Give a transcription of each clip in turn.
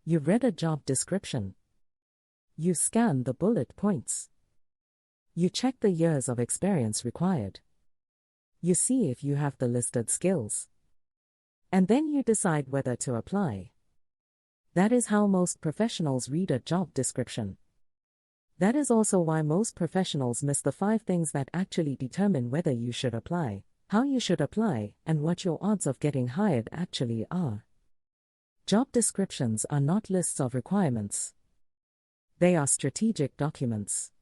You read a job description. You scan the bullet points. You check the years of experience required. You see if you have the listed skills. And then you decide whether to apply. That is how most professionals read a job description. That is also why most professionals miss the 5 things that actually determine whether you should apply, how you should apply, and what your odds of getting hired actually are. Job descriptions are not lists of requirements. They are strategic documents,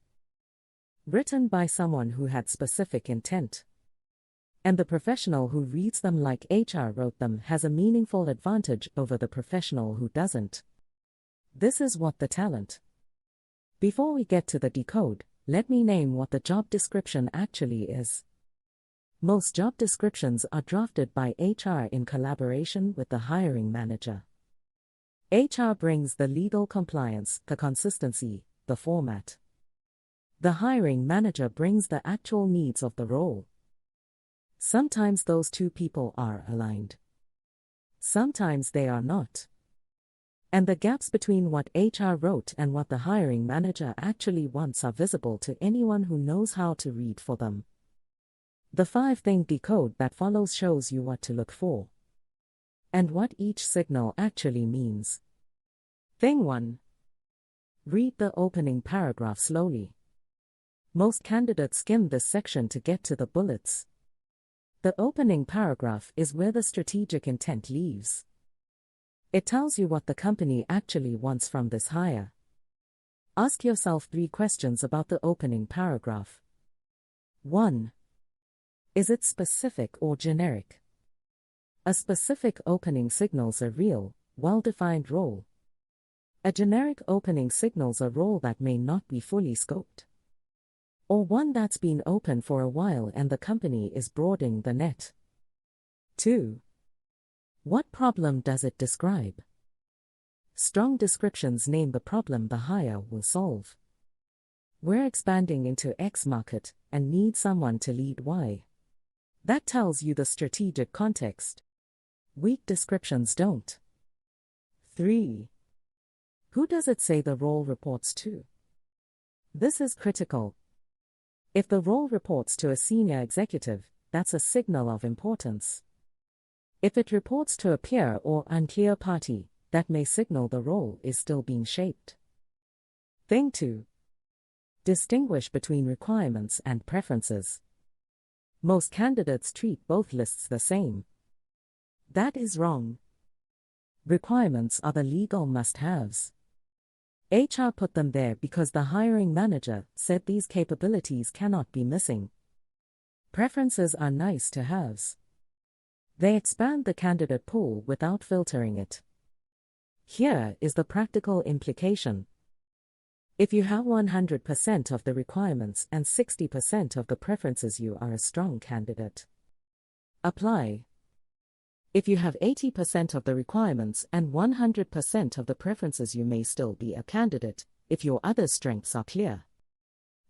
written by someone who had specific intent. And the professional who reads them like HR wrote them has a meaningful advantage over the professional who doesn't. This is what the talent. Before we get to the decode, let me name what the job description actually is. Most job descriptions are drafted by HR in collaboration with the hiring manager. HR brings the legal compliance, the consistency, the format. The hiring manager brings the actual needs of the role. Sometimes those two people are aligned. Sometimes they are not. And the gaps between what HR wrote and what the hiring manager actually wants are visible to anyone who knows how to read for them. The 5-thing decode that follows shows you what to look for and what each signal actually means. Thing 1. Read the opening paragraph slowly. Most candidates skim this section to get to the bullets. The opening paragraph is where the strategic intent leaves. It tells you what the company actually wants from this hire. Ask yourself 3 questions about the opening paragraph. 1. Is it specific or generic? A specific opening signals a real, well-defined role. A generic opening signals a role that may not be fully scoped, or one that's been open for a while and the company is broadening the net. 2. What problem does it describe? Strong descriptions name the problem the hire will solve. We're expanding into X market and need someone to lead Y. That tells you the strategic context. Weak descriptions don't. 3. Who does it say the role reports to? This is critical. If the role reports to a senior executive, that's a signal of importance. If it reports to a peer or unclear party, that may signal the role is still being shaped. Thing 2. Distinguish between requirements and preferences. Most candidates treat both lists the same. That is wrong. Requirements are the legal must-haves. HR put them there because the hiring manager said these capabilities cannot be missing. Preferences are nice-to-haves. They expand the candidate pool without filtering it. Here is the practical implication. If you have 100% of the requirements and 60% of the preferences, you are a strong candidate. Apply. If you have 80% of the requirements and 100% of the preferences, you may still be a candidate, if your other strengths are clear.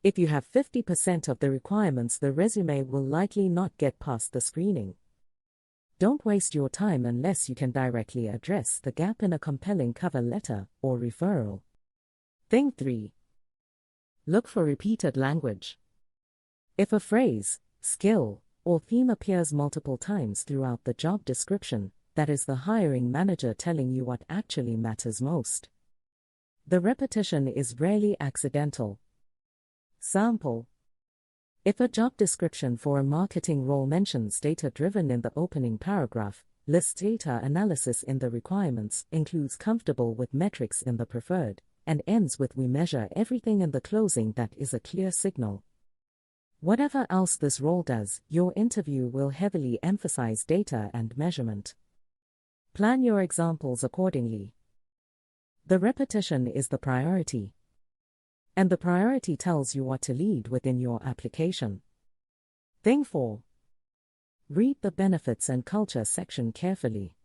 If you have 50% of the requirements, the resume will likely not get past the screening. Don't waste your time unless you can directly address the gap in a compelling cover letter or referral. Thing 3. Look for repeated language. If a phrase, skill, or theme appears multiple times throughout the job description, that is the hiring manager telling you what actually matters most. The repetition is rarely accidental. Sample. If a job description for a marketing role mentions data-driven in the opening paragraph, lists data analysis in the requirements, includes comfortable with metrics in the preferred, and ends with we measure everything in the closing, that is a clear signal. Whatever else this role does, your interview will heavily emphasize data and measurement. Plan your examples accordingly. The repetition is the priority. And the priority tells you what to lead with in your application. Thing 4. Read the benefits and culture section carefully.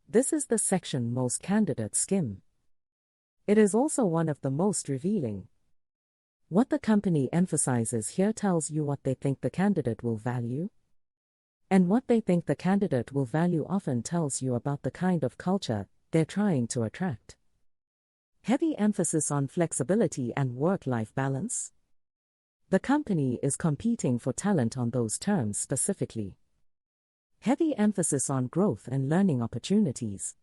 This is the section most candidates skim. It is also one of the most revealing. What the company emphasizes here tells you what they think the candidate will value. And what they think the candidate will value often tells you about the kind of culture they're trying to attract. Heavy emphasis on flexibility and work-life balance. The company is competing for talent on those terms specifically. Heavy emphasis on growth and learning opportunities.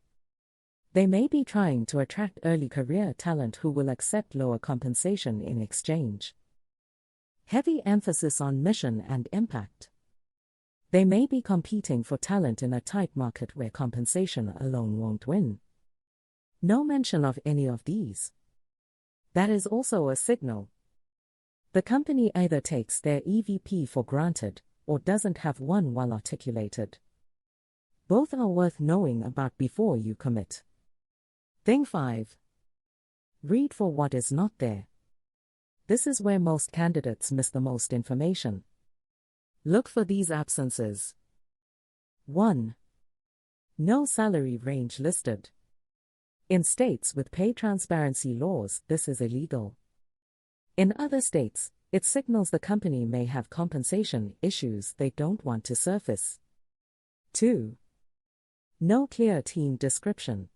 They may be trying to attract early career talent who will accept lower compensation in exchange. Heavy emphasis on mission and impact. They may be competing for talent in a tight market where compensation alone won't win. No mention of any of these. That is also a signal. The company either takes their EVP for granted or doesn't have one well articulated. Both are worth knowing about before you commit. Thing 5. Read for what is not there. This is where most candidates miss the most information. Look for these absences. 1. No salary range listed. In states with pay transparency laws, this is illegal. In other states, it signals the company may have compensation issues they don't want to surface. 2. No clear team description.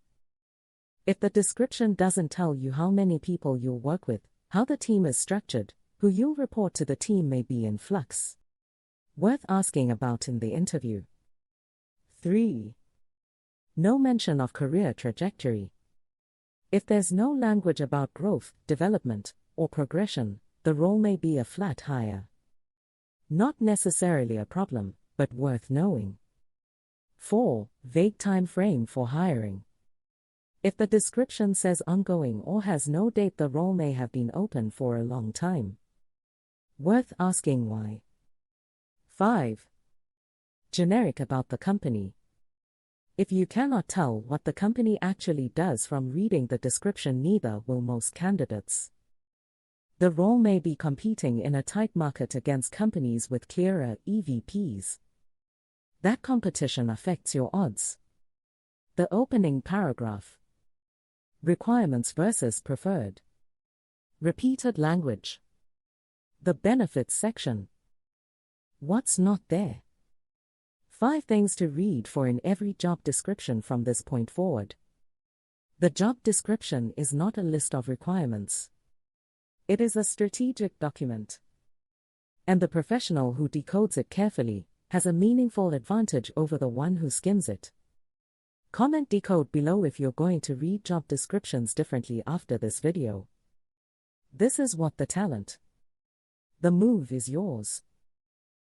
If the description doesn't tell you how many people you'll work with, how the team is structured, who you'll report to, the team may be in flux. Worth asking about in the interview. 3. No mention of career trajectory. If there's no language about growth, development, or progression, the role may be a flat hire. Not necessarily a problem, but worth knowing. 4. Vague time frame for hiring. If the description says ongoing or has no date, the role may have been open for a long time. Worth asking why. 5. Generic about the company. If you cannot tell what the company actually does from reading the description, neither will most candidates. The role may be competing in a tight market against companies with clearer EVPs. That competition affects your odds. The opening paragraph. Requirements versus preferred. Repeated language. The benefits section. What's not there? 5 things to read for in every job description from this point forward. The job description is not a list of requirements. It is a strategic document. And the professional who decodes it carefully has a meaningful advantage over the one who skims it. Comment decode below if you're going to read job descriptions differently after this video. This is what the talent. The move is yours.